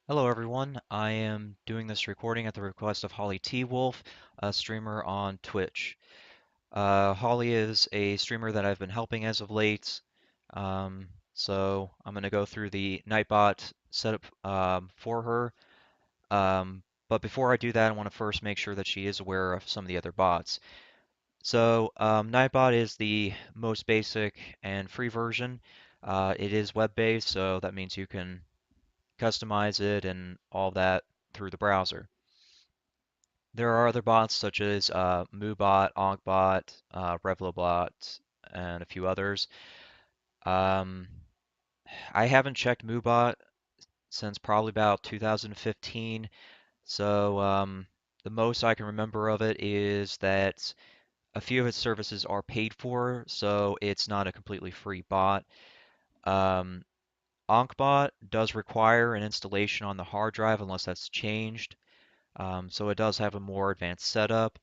Hello everyone, I am doing this recording at the request of HollyTWolf, a streamer on Twitch. Holly is a streamer that I've been helping as of late, so I'm going to go through the Nightbot setup for her. But before I do that, I want to first make sure that she is aware of some of the other bots. So Nightbot is the most basic and free version. It is web-based, so that means you can customize it and all that through the browser. There are other bots such as MooBot, OnkBot, RevloBot, and a few others. Um, I haven't checked MooBot since probably about 2015, so the most I can remember of it is that a few of its services are paid for, so it's not a completely free bot. Um, OnkBot does require an installation on the hard drive unless that's changed. So it does have a more advanced setup.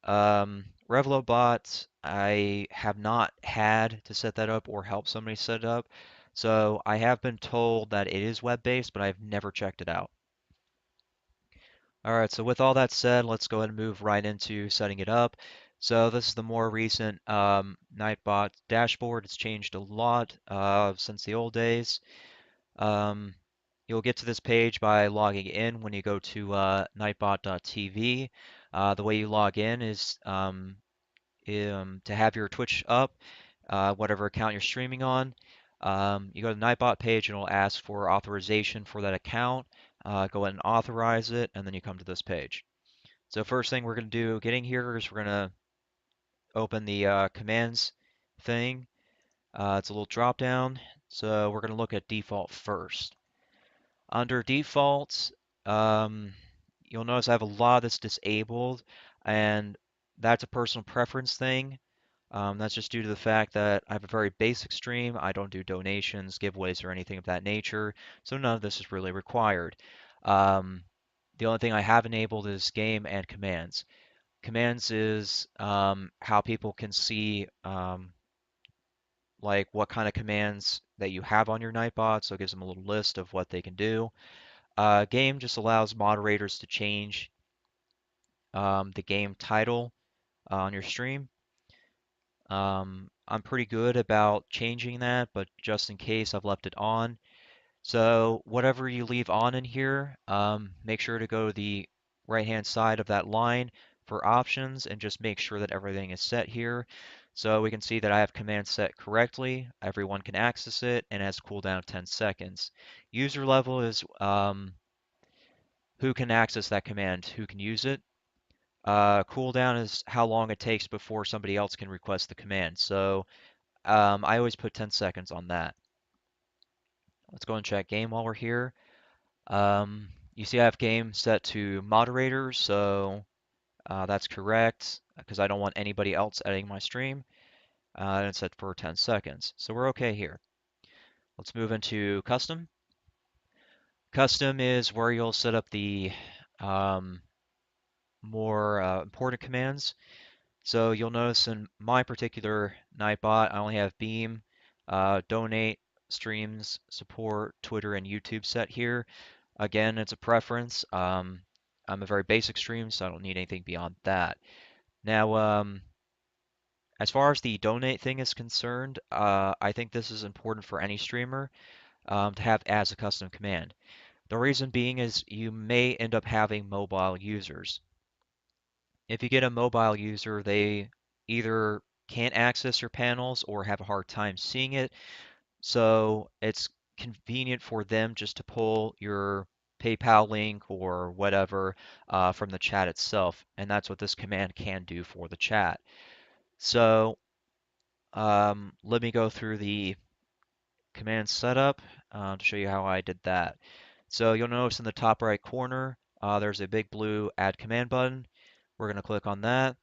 RevloBot, I have not had to set that up or help somebody set it up. So I have been told that it is web-based, but I've never checked it out. All right, so with all that said, let's go ahead and move right into setting it up. So this is the more recent Nightbot dashboard. It's changed a lot since the old days. Um, you'll get to this page by logging in when you go to nightbot.tv. The way you log in is to have your Twitch up, whatever account you're streaming on. You go to the Nightbot page and it'll ask for authorization for that account. Go ahead and authorize it, and then you come to this page. So first thing we're going to do getting here is we're going to open the commands thing. It's a little drop down. So we're going to look at default first. Under defaults, um, you'll notice I have a lot that's disabled, and that's a personal preference thing. That's just due to the fact that I have a very basic stream. I don't do donations, giveaways, or anything of that nature, so none of this is really required. Um, the only thing I have enabled is game and commands. Commands is how people can see like what kind of commands that you have on your Nightbot, so it gives them a little list of what they can do. Game just allows moderators to change the game title on your stream. I'm pretty good about changing that, but just in case I've left it on. So whatever you leave on in here, make sure to go to the right-hand side of that line for options and just make sure that everything is set here. So we can see that I have command set correctly. Everyone can access it and it has cooldown of 10 seconds. User level is who can access that command, who can use it. Cooldown is how long it takes before somebody else can request the command. So I always put 10 seconds on that. Let's go and check game while we're here. You see I have game set to moderator, so that's correct because I don't want anybody else editing my stream. And it's set for 10 seconds, so we're okay here. Let's move into custom. Custom is where you'll set up the um, more important commands. So you'll notice in my particular Nightbot, I only have Beam, Donate, Streams, Support, Twitter, and YouTube set here. Again, it's a preference. I'm a very basic stream, so I don't need anything beyond that. Now, as far as the donate thing is concerned, I think this is important for any streamer to have as a custom command. The reason being is you may end up having mobile users. If you get a mobile user, they either can't access your panels or have a hard time seeing it. So it's convenient for them just to pull your PayPal link or whatever from the chat itself. And that's what this command can do for the chat. So let me go through the command setup to show you how I did that. So you'll notice in the top right corner, there's a big blue add command button. We're going to click on that.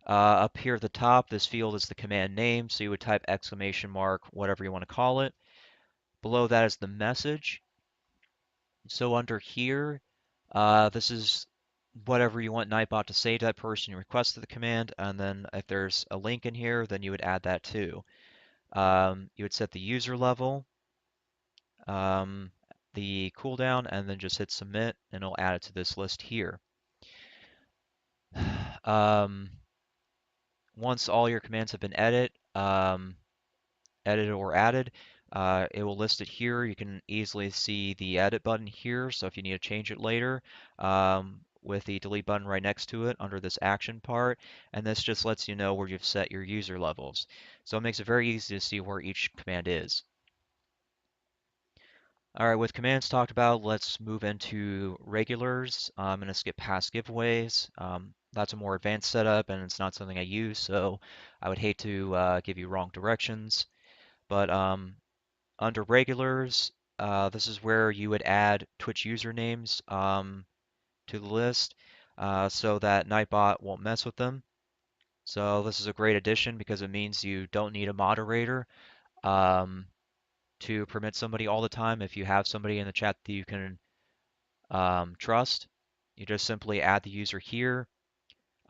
Up here at the top, this field is the command name, so you would type exclamation mark, whatever you want to call it. Below that is the message. So under here, this is whatever you want Nightbot to say to that person who requested the command, and then if there's a link in here, then you would add that too. You would set the user level, um, the cooldown and then just hit submit and it'll add it to this list here. Um, Once all your commands have been edited or added, it will list it here. You can easily see the edit button here. So if you need to change it later, with the delete button right next to it under this action part, and this just lets you know where you've set your user levels. So it makes it very easy to see where each command is. All right, with commands talked about, let's move into regulars. I'm going to skip past giveaways. That's a more advanced setup, and it's not something I use, so I would hate to give you wrong directions. But under regulars, this is where you would add Twitch usernames to the list so that Nightbot won't mess with them. So this is a great addition because it means you don't need a moderator. Um, to permit somebody all the time. If you have somebody in the chat that you can trust, you just simply add the user here,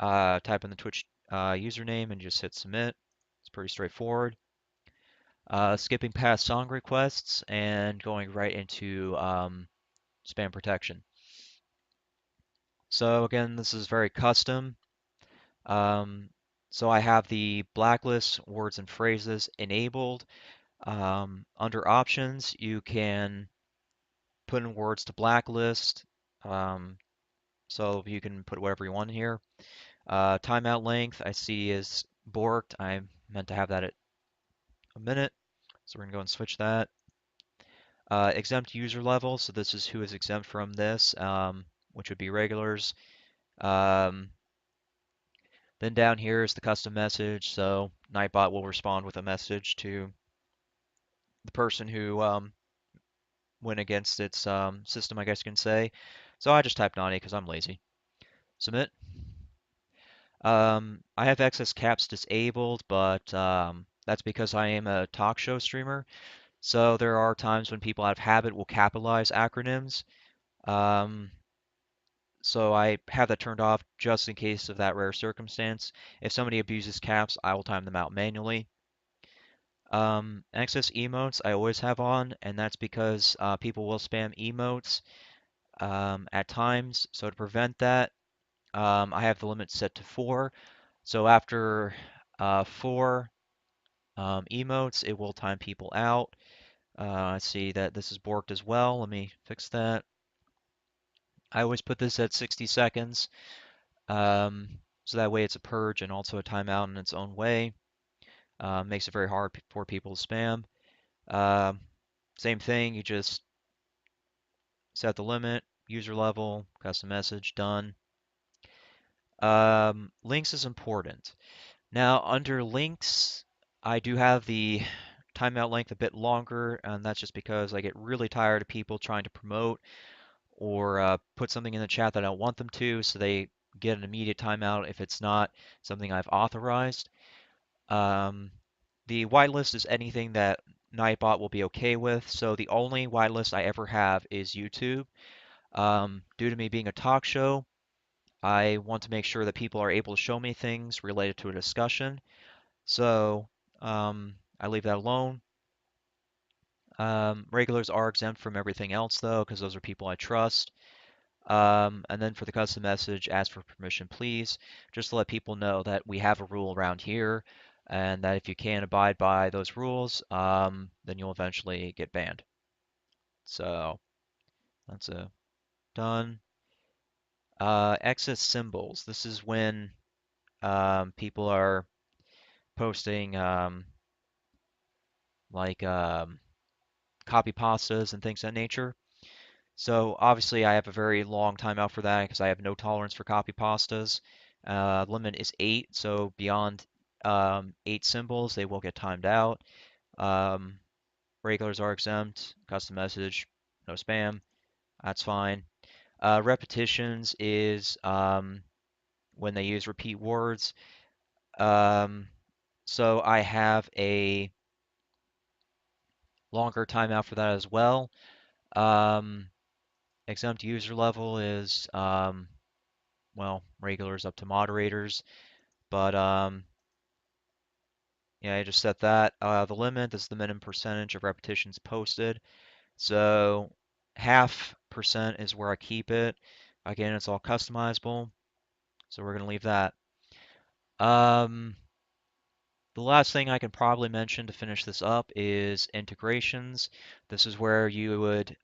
type in the Twitch username, and just hit submit. It's pretty straightforward. Skipping past song requests and going right into spam protection. So again, this is very custom. Um, so I have the blacklist words and phrases enabled. Under options, you can put in words to blacklist. Um, so you can put whatever you want in here. Timeout length I see is borked. I meant to have that at a minute. So we're gonna go and switch that. Exempt user level. So this is who is exempt from this, which would be regulars. Um, then down here is the custom message. So Nightbot will respond with a message to the person who went against its system, I guess you can say. So I just typed Naughty because I'm lazy. Submit. I have excess caps disabled, but that's because I am a talk show streamer. So there are times when people out of habit will capitalize acronyms. Um, so I have that turned off just in case of that rare circumstance. If somebody abuses caps, I will time them out manually. Excess emotes I always have on, and that's because people will spam emotes at times. So to prevent that, I have the limit set to 4. So after 4 emotes, it will time people out. I see that this is borked as well. Let me fix that. I always put this at 60 seconds, so that way it's a purge and also a timeout in its own way. Makes it very hard for people to spam. Um, Same thing, you just set the limit, user level, custom message, done. Links is important. Now, under links, I do have the timeout length a bit longer, and that's just because I get really tired of people trying to promote or put something in the chat that I don't want them to, so they get an immediate timeout if it's not something I've authorized. Um, the whitelist is anything that Nightbot will be okay with, so the only whitelist I ever have is YouTube. Due to me being a talk show, I want to make sure that people are able to show me things related to a discussion. So I leave that alone. Regulars are exempt from everything else though, because those are people I trust. And then for the custom message, ask for permission, please, just to let people know that we have a rule around here, and that if you can't abide by those rules, then you'll eventually get banned. So that's done. Exit symbols. This is when people are posting like copy pastas and things of that nature. So obviously I have a very long timeout for that because I have no tolerance for copy pastas. Limit is 8, so beyond 8 symbols, they will get timed out. Um, Regulars are exempt. Custom message, no spam. That's fine. Repetitions is when they use repeat words. Um, so I have a longer timeout for that as well. Um, Exempt user level is well, regulars up to moderators, but yeah, I just set that. The limit is the minimum percentage of repetitions posted. So half percent is where I keep it. Again, it's all customizable, so we're gonna leave that. Um, the last thing I can probably mention to finish this up is integrations. This is where you would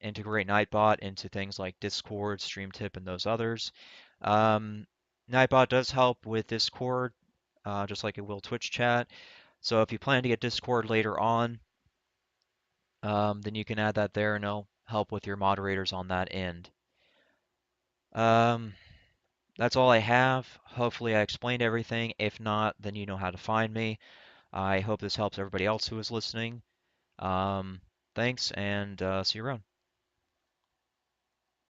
integrate Nightbot into things like Discord, StreamTip, and those others. Um, Nightbot does help with Discord, just like it will Twitch chat. So if you plan to get Discord later on, then you can add that there and it'll help with your moderators on that end. Um, that's all I have. Hopefully I explained everything. If not, then you know how to find me. I hope this helps everybody else who is listening. Um, Thanks and see you around.